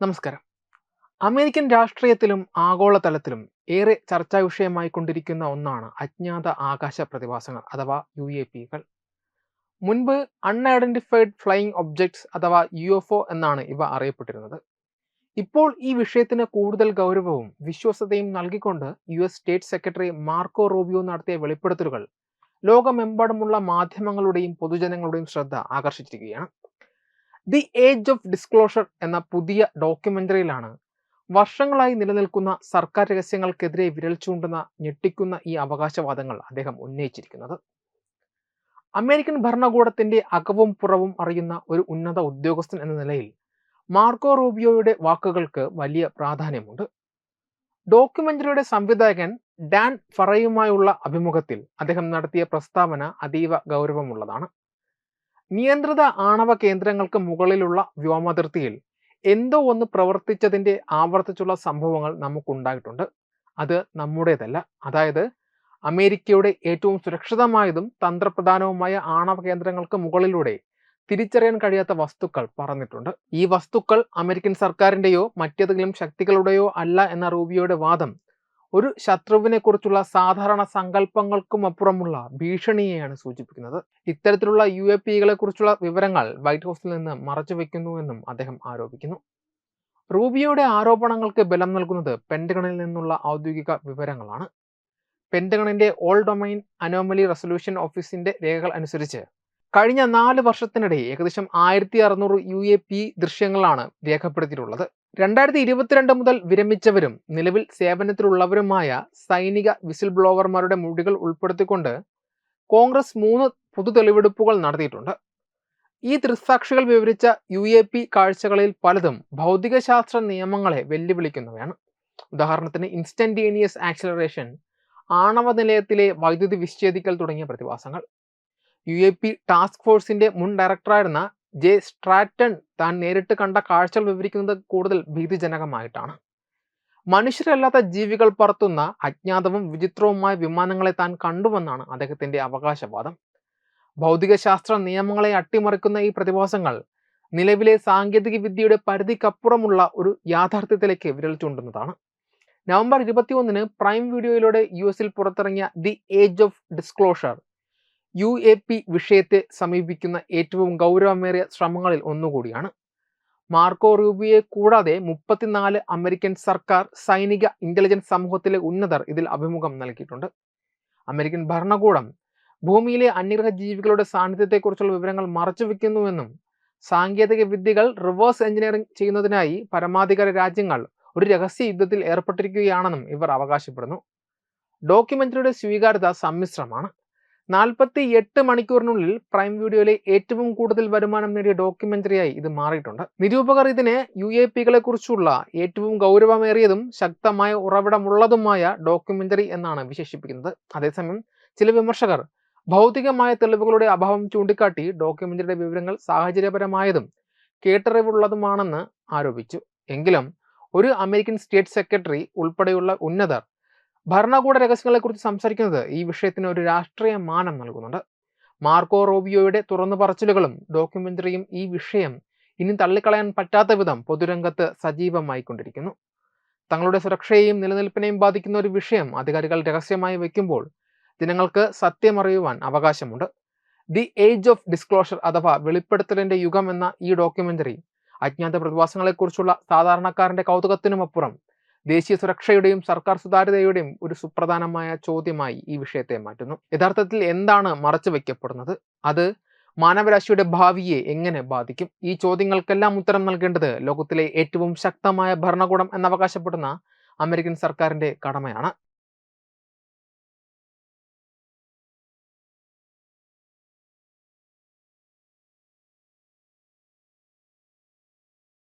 നമസ്കാരം. അമേരിക്കൻ രാഷ്ട്രീയത്തിലും ആഗോളതലത്തിലും ഏറെ ചർച്ചാ വിഷയമായിക്കൊണ്ടിരിക്കുന്ന ഒന്നാണ് അജ്ഞാത ആകാശ പ്രതിഭാസങ്ങൾ അഥവാ UAPകൾ. മുൻപ് അൺഐഡന്റിഫൈഡ് ഫ്ലൈയിങ് ഒബ്ജക്ട്സ് അഥവാ UFO എന്നാണ് ഇവ അറിയപ്പെട്ടിരുന്നത്. ഇപ്പോൾ ഈ വിഷയത്തിന് കൂടുതൽ ഗൗരവവും വിശ്വസതയും നൽകിക്കൊണ്ട് US state secretary Marco Rubio നടത്തിയ വെളിപ്പെടുത്തലുകൾ ലോകമെമ്പാടുമുള്ള മാധ്യമങ്ങളുടെയും പൊതുജനങ്ങളുടെയും ശ്രദ്ധ ആകർഷിച്ചിരിക്കുകയാണ്. ദി ഏജ് ഓഫ് ഡിസ്ക്ലോഷർ എന്ന പുതിയ ഡോക്യുമെന്ററിയിലാണ് വർഷങ്ങളായി നിലനിൽക്കുന്ന സർക്കാർ രഹസ്യങ്ങൾക്കെതിരെ വിരൽ ചൂണ്ടുന്ന ഞെട്ടിക്കുന്ന ഈ അവകാശവാദങ്ങൾ അദ്ദേഹം ഉന്നയിച്ചിരിക്കുന്നത്. അമേരിക്കൻ ഭരണകൂടത്തിന്റെ അകവും പുറവും അറിയുന്ന ഒരു ഉന്നത ഉദ്യോഗസ്ഥൻ എന്ന നിലയിൽ മാർക്കോ റൂബിയോയുടെ വാക്കുകൾക്ക് വലിയ പ്രാധാന്യമുണ്ട്. ഡോക്യുമെന്ററിയുടെ സംവിധായകൻ ഡാൻ ഫറയുമായുള്ള അഭിമുഖത്തിൽ അദ്ദേഹം നടത്തിയ പ്രസ്താവന അതീവ ഗൗരവമുള്ളതാണ്. നിയന്ത്രിത ആണവ കേന്ദ്രങ്ങൾക്ക് മുകളിലുള്ള വ്യോമാതിർത്തിയിൽ എന്തോ ഒന്ന് പ്രവർത്തിച്ചതിന്റെ ആവർത്തിച്ചുള്ള സംഭവങ്ങൾ നമുക്കുണ്ടായിട്ടുണ്ട്. അത് നമ്മുടേതല്ല. അതായത് അമേരിക്കയുടെ ഏറ്റവും സുരക്ഷിതമായതും തന്ത്രപ്രധാനവുമായ ആണവ കേന്ദ്രങ്ങൾക്ക് മുകളിലൂടെ തിരിച്ചറിയാൻ കഴിയാത്ത വസ്തുക്കൾ പറന്നിട്ടുണ്ട്. ഈ വസ്തുക്കൾ അമേരിക്കൻ സർക്കാരിന്റെയോ മറ്റേതെങ്കിലും ശക്തികളുടെയോ അല്ല എന്ന റൂബിയോയുടെ വാദം ഒരു ശത്രുവിനെ കുറിച്ചുള്ള സാധാരണ സങ്കല്പങ്ങൾക്കും അപ്പുറമുള്ള ഭീഷണിയെയാണ് സൂചിപ്പിക്കുന്നത്. ഇത്തരത്തിലുള്ള UAPകളെ കുറിച്ചുള്ള വിവരങ്ങൾ വൈറ്റ് ഹൗസിൽ നിന്ന് മറച്ചുവെക്കുന്നുവെന്നും അദ്ദേഹം ആരോപിക്കുന്നു. റൂബിയോയുടെ ആരോപണങ്ങൾക്ക് ബലം നൽകുന്നത് പെന്റഗണിൽ നിന്നുള്ള ഔദ്യോഗിക വിവരങ്ങളാണ്. പെന്റഗണിന്റെ ഓൾ ഡൊമൈൻ അനോമലി റെസൊല്യൂഷൻ ഓഫീസിന്റെ രേഖകൾ അനുസരിച്ച് കഴിഞ്ഞ 4 വർഷത്തിനിടെ ഏകദേശം 1600 UAP ദൃശ്യങ്ങളാണ് രേഖപ്പെടുത്തിയിട്ടുള്ളത്. 2022 മുതൽ വിരമിച്ചവരും നിലവിൽ സേവനത്തിലുള്ളവരുമായ സൈനിക വിസിൽ ബ്ലോവർമാരുടെ മൊഴികൾ ഉൾപ്പെടുത്തിക്കൊണ്ട് കോൺഗ്രസ് 3 പൊതു തെളിവെടുപ്പുകൾ നടത്തിയിട്ടുണ്ട്. ഈ ദൃക്സാക്ഷികൾ വിവരിച്ച UAP കാഴ്ചകളിൽ പലതും ഭൗതികശാസ്ത്ര നിയമങ്ങളെ വെല്ലുവിളിക്കുന്നവയാണ്. ഉദാഹരണത്തിന് ഇൻസ്റ്റന്റേനിയസ് ആക്സിലറേഷൻ, ആണവ നിലയത്തിലെ വൈദ്യുതി വിച്ഛേദിക്കൽ തുടങ്ങിയ പ്രതിഭാസങ്ങൾ. UAP ടാസ്ക് ഫോഴ്സിന്റെ മുൻ ഡയറക്ടറായിരുന്ന ജെ സ്ട്രാറ്റൺ താൻ നേരിട്ട് കണ്ട കാഴ്ചകൾ വിവരിക്കുന്നത് കൂടുതൽ ഭീതിജനകമായിട്ടാണ്. മനുഷ്യരല്ലാത്ത ജീവികൾ പറത്തുന്ന അജ്ഞാതവും വിചിത്രവുമായ വിമാനങ്ങളെ താൻ കണ്ടുവെന്നാണ് അദ്ദേഹത്തിന്റെ അവകാശവാദം. ഭൗതികശാസ്ത്ര നിയമങ്ങളെ അട്ടിമറിക്കുന്ന ഈ പ്രതിഭാസങ്ങൾ നിലവിലെ സാങ്കേതിക വിദ്യയുടെ പരിധിക്കപ്പുറമുള്ള ഒരു യാഥാർത്ഥ്യത്തിലേക്ക് വിരൽ ചൂണ്ടുന്നതാണ്. നവംബർ 21 പ്രൈം വീഡിയോയിലൂടെ US പുറത്തിറങ്ങിയ the age of disclosure UAP വിഷയത്തെ സമീപിക്കുന്ന ഏറ്റവും ഗൗരവമേറിയ ശ്രമങ്ങളിൽ ഒന്നുകൂടിയാണ്. മാർക്കോ റൂബിയോയെ കൂടാതെ 34 അമേരിക്കൻ സർക്കാർ, സൈനിക, ഇന്റലിജൻസ് സമൂഹത്തിലെ ഉന്നതർ ഇതിൽ അഭിമുഖം നൽകിയിട്ടുണ്ട്. അമേരിക്കൻ ഭരണകൂടം ഭൂമിയിലെ അന്യഗ്രഹ ജീവികളുടെ സാന്നിധ്യത്തെക്കുറിച്ചുള്ള വിവരങ്ങൾ മറച്ചുവെക്കുന്നുവെന്നും സാങ്കേതിക വിദ്യകൾ റിവേഴ്സ് എഞ്ചിനീയറിംഗ് ചെയ്യുന്നതിനായി പരമാധികാര രാജ്യങ്ങൾ ഒരു രഹസ്യ യുദ്ധത്തിൽ ഏർപ്പെട്ടിരിക്കുകയാണെന്നും ഇവർ അവകാശപ്പെടുന്നു. ഡോക്യുമെന്ററിയുടെ സ്വീകാര്യത സമ്മിശ്രമാണ്. 48 മണിക്കൂറിനുള്ളിൽ പ്രൈം വീഡിയോയിലെ ഏറ്റവും കൂടുതൽ വരുമാനം നേടിയ ഡോക്യുമെന്ററിയായി ഇത് മാറിയിട്ടുണ്ട്. നിരൂപകർ ഇതിനെ UAPകളെ കുറിച്ചുള്ള ഏറ്റവും ഗൗരവമേറിയതും ശക്തമായ ഉറവിടമുള്ളതുമായ ഡോക്യുമെന്ററി എന്നാണ് വിശേഷിപ്പിക്കുന്നത്. അതേസമയം ചില വിമർശകർ ഭൗതികമായ തെളിവുകളുടെ അഭാവം ചൂണ്ടിക്കാട്ടി ഡോക്യുമെന്ററിയുടെ വിവരങ്ങൾ സാഹചര്യപരമായതും കേട്ടറിവുള്ളതുമാണെന്ന് ആരോപിച്ചു. എങ്കിലും ഒരു അമേരിക്കൻ സ്റ്റേറ്റ് സെക്രട്ടറി ഉൾപ്പെടെയുള്ള ഉന്നതർ ഭരണകൂട രഹസ്യങ്ങളെക്കുറിച്ച് സംസാരിക്കുന്നത് ഈ വിഷയത്തിന് ഒരു രാഷ്ട്രീയ മാനം നൽകുന്നുണ്ട്. മാർക്കോ റൂബിയോയുടെ തുറന്നു പറച്ചിലുകളും ഡോക്യുമെന്ററിയും ഈ വിഷയം ഇനി തള്ളിക്കളയാൻ പറ്റാത്ത വിധം പൊതുരംഗത്ത് സജീവമായിക്കൊണ്ടിരിക്കുന്നു. തങ്ങളുടെ സുരക്ഷയെയും നിലനിൽപ്പിനെയും ബാധിക്കുന്ന ഒരു വിഷയം അധികാരികൾ രഹസ്യമായി വയ്ക്കുമ്പോൾ ജനങ്ങൾക്ക് സത്യമറിയുവാൻ അവകാശമുണ്ട്. ദി ഏജ് ഓഫ് ഡിസ്ക്ലോഷർ അഥവാ വെളിപ്പെടുത്തലിന്റെ യുഗം എന്ന ഈ ഡോക്യുമെന്ററി അജ്ഞാത പ്രതിഭാസങ്ങളെക്കുറിച്ചുള്ള സാധാരണക്കാരന്റെ കൗതുകത്തിനുമപ്പുറം ദേശീയ സുരക്ഷയുടെയും സർക്കാർ സുതാര്യതയുടെയും ഒരു സുപ്രധാനമായ ചോദ്യമായി ഈ വിഷയത്തെ മാറ്റുന്നു. യഥാർത്ഥത്തിൽ എന്താണ് മറച്ചു വയ്ക്കപ്പെടുന്നത്? അത് മാനവരാശിയുടെ ഭാവിയെ എങ്ങനെ ബാധിക്കും? ഈ ചോദ്യങ്ങൾക്കെല്ലാം ഉത്തരം നൽകേണ്ടത് ലോകത്തിലെ ഏറ്റവും ശക്തമായ ഭരണകൂടം എന്നവകാശപ്പെടുന്ന അമേരിക്കൻ സർക്കാരിന്റെ കടമയാണ്.